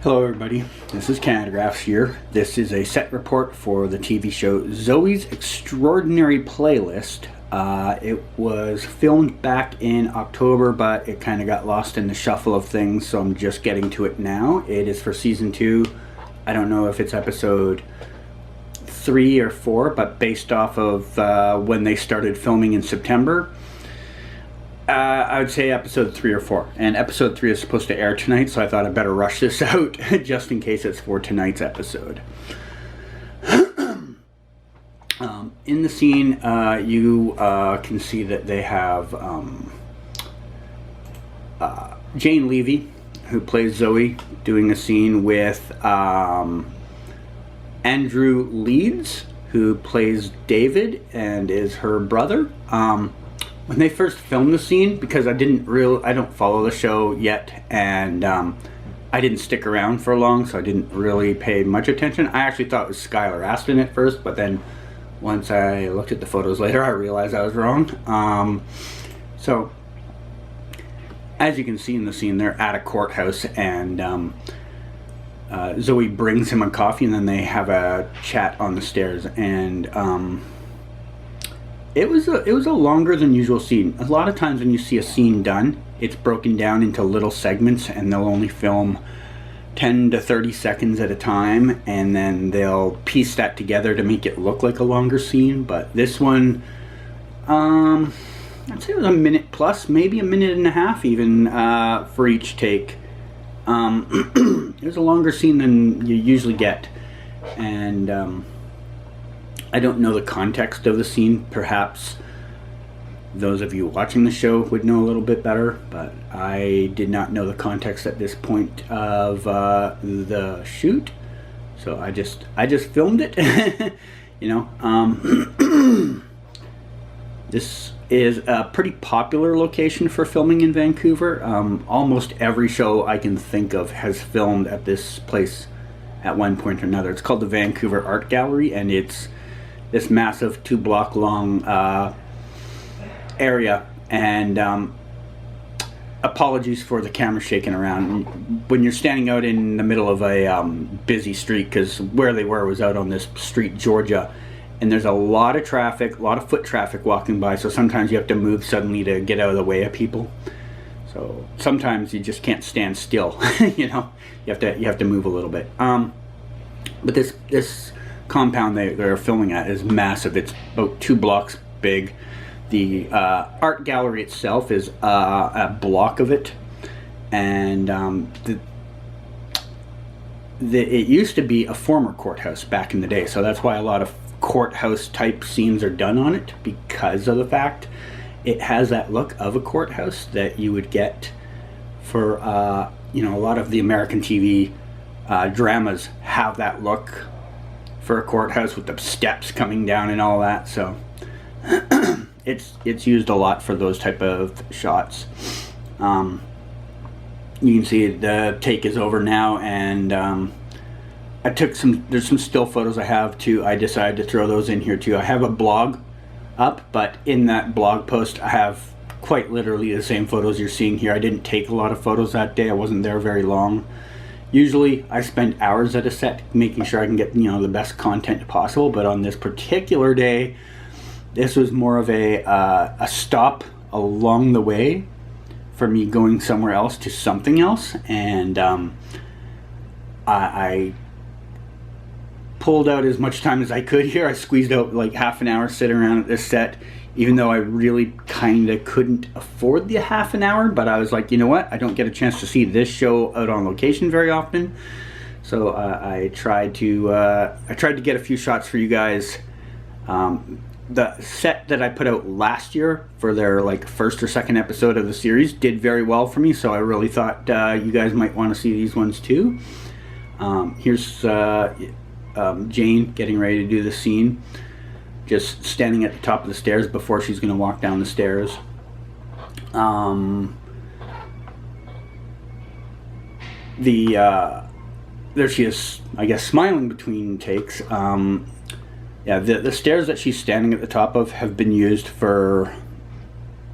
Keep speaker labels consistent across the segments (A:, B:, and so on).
A: Hello everybody, this is Canadagraphs here. This is a set report for the TV show Zoey's Extraordinary Playlist. It was filmed back in October, but it kind of got lost in the shuffle of things, so I'm just getting to it now. It is for season 2. I don't know if it's episode 3 or 4, but based off of when they started filming in September, I would say episode 3 or 4. And episode 3 is supposed to air tonight, so I thought I'd better rush this out just in case it's for tonight's episode. In the scene, you can see that they have Jane Levy, who plays Zoey, doing a scene with Andrew Leeds, who plays David and is her brother. When they first filmed the scene, because I don't follow the show yet, and I didn't stick around for long, so I didn't really pay much attention. I actually thought it was Skylar Aston at first, but then once I looked at the photos later, I realized I was wrong. So, as you can see in the scene, they're at a courthouse, and Zoey brings him a coffee, and then they have a chat on the stairs, and It was a longer than usual scene. A lot of times when you see a scene done, it's broken down into little segments, and they'll only film 10 to 30 seconds at a time, and then they'll piece that together to make it look like a longer scene. But this one, I'd say it was a minute plus, maybe a minute and a half even, for each take. It was a longer scene than you usually get, and I don't know the context of the scene. Perhaps those of you watching the show would know a little bit better, but I did not know the context at this point of the shoot, so I just filmed it. You know, this is a pretty popular location for filming in Vancouver. Almost every show I can think of has filmed at this place at one point or another. It's called the Vancouver Art Gallery, and it's this massive 2-block long area, and apologies for the camera shaking around. When you're standing out in the middle of a busy street, because where they were was out on this street, Georgia, and there's a lot of traffic, a lot of foot traffic walking by, so sometimes you have to move suddenly to get out of the way of people. So sometimes you just can't stand still. You know, you have to move a little bit. But this compound they're filming at is massive. It's about 2 blocks big. The art gallery itself is a block of it, and it used to be a former courthouse back in the day, so that's why a lot of courthouse type scenes are done on it, because of the fact it has that look of a courthouse that you would get for you know, a lot of the American TV dramas have that look for a courthouse with the steps coming down and all that. So it's used a lot for those type of shots. You can see the take is over now, and I took there's some still photos I have too. I decided to throw those in here too. I have a blog up, but in that blog post I have quite literally the same photos you're seeing here. I didn't take a lot of photos that day. I wasn't there very long. Usually I spend hours at a set making sure I can get, you know, the best content possible, but on this particular day, this was more of a stop along the way for me going somewhere else to something else, and I pulled out as much time as I could here. I squeezed out like half an hour sitting around at this set, even though I really kind of couldn't afford the half an hour, but I was like, you know what, I don't get a chance to see this show out on location very often, so I tried to get a few shots for you guys. The set that I put out last year for their like first or second episode of the series did very well for me, so I really thought you guys might want to see these ones too. Here's Jane getting ready to do the scene, just standing at the top of the stairs before she's going to walk down the stairs. There she is, I guess, smiling between takes. Yeah, the stairs that she's standing at the top of have been used for,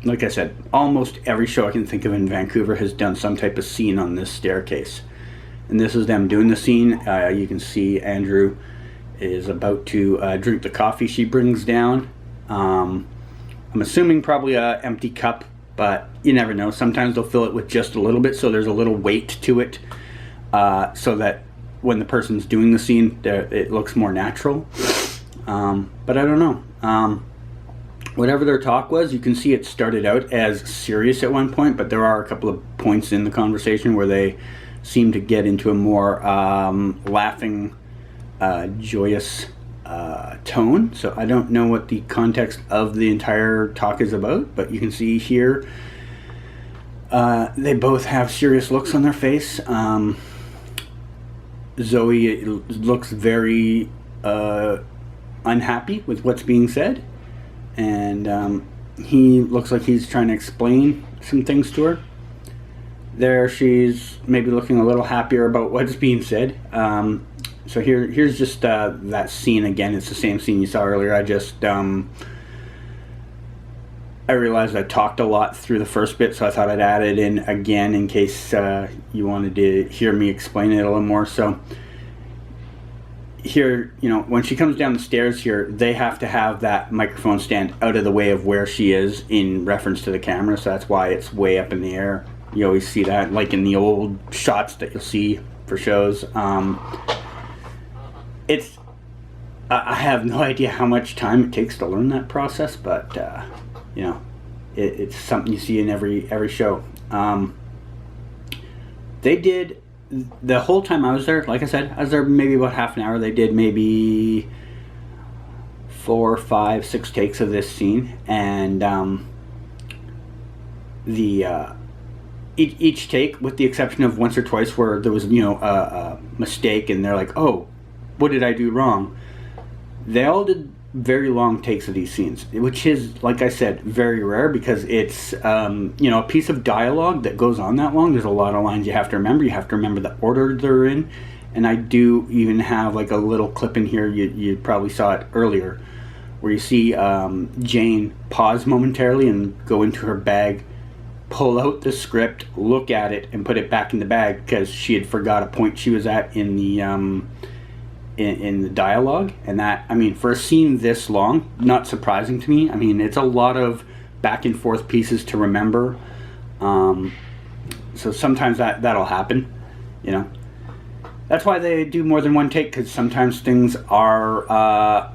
A: like I said, almost every show I can think of in Vancouver has done some type of scene on this staircase. and this is them doing the scene. You can see Andrew is about to drink the coffee she brings down. I'm assuming probably a empty cup, but you never know. Sometimes they'll fill it with just a little bit, so there's a little weight to it, so that when the person's doing the scene, it looks more natural. But I don't know. Whatever their talk was, you can see it started out as serious at one point, but there are a couple of points in the conversation where they seem to get into a more laughing, joyous tone. So I don't know what the context of the entire talk is about, but you can see here they both have serious looks on their face. Zoey looks very unhappy with what's being said, and he looks like he's trying to explain some things to her. There she's maybe looking a little happier about what's being said. So here's just that scene again. It's the same scene you saw earlier. I realized I talked a lot through the first bit, so I thought I'd add it in again in case you wanted to hear me explain it a little more. So here, when she comes down the stairs here, they have to have that microphone stand out of the way of where she is in reference to the camera, so that's why it's way up in the air. You always see that, like in the old shots that you'll see for shows. I have no idea how much time it takes to learn that process, but it's something you see in every show. They did, the whole time I was there, like I said, I was there maybe about half an hour. They did maybe 4, 5, 6 takes of this scene, and each take, with the exception of once or twice where there was a mistake and they're like, oh, what did I do wrong? They all did very long takes of these scenes, which is, like I said, very rare, because it's a piece of dialogue that goes on that long. There's a lot of lines you have to remember. You have to remember the order they're in, and I do even have like a little clip in here. You probably saw it earlier, where you see Jane pause momentarily and go into her bag, pull out the script, look at it, and put it back in the bag because she had forgot a point she was at in the in the dialogue. And that, for a scene this long, not surprising to me. It's a lot of back and forth pieces to remember. So sometimes that'll happen, That's why they do more than one take, because sometimes things are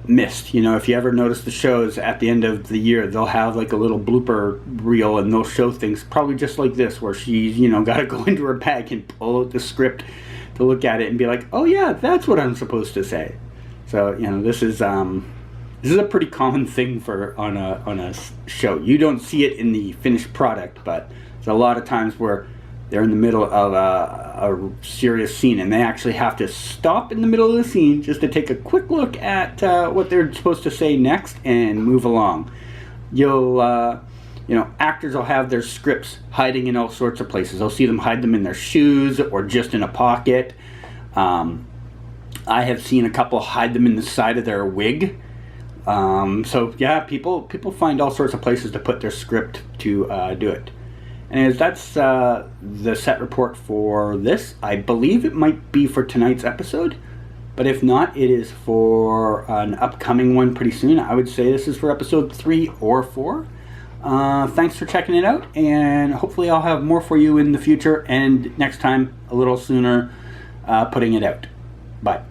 A: missed. If you ever notice the shows at the end of the year, they'll have like a little blooper reel, and they'll show things probably just like this, where she's got to go into her bag and pull out the script to look at it and be like, oh yeah, that's what I'm supposed to say. So this is a pretty common thing on a show. You don't see it in the finished product, but there's a lot of times where they're in the middle of a serious scene, and they actually have to stop in the middle of the scene just to take a quick look at what they're supposed to say next and move along. Actors will have their scripts hiding in all sorts of places. I'll see them hide them in their shoes or just in a pocket. I have seen a couple hide them in the side of their wig. So yeah, people find all sorts of places to put their script to do it. And that's the set report for this. I believe it might be for tonight's episode, but if not, it is for an upcoming one pretty soon. I would say this is for episode 3 or 4. Thanks for checking it out, and hopefully I'll have more for you in the future, and next time a little sooner putting it out. Bye.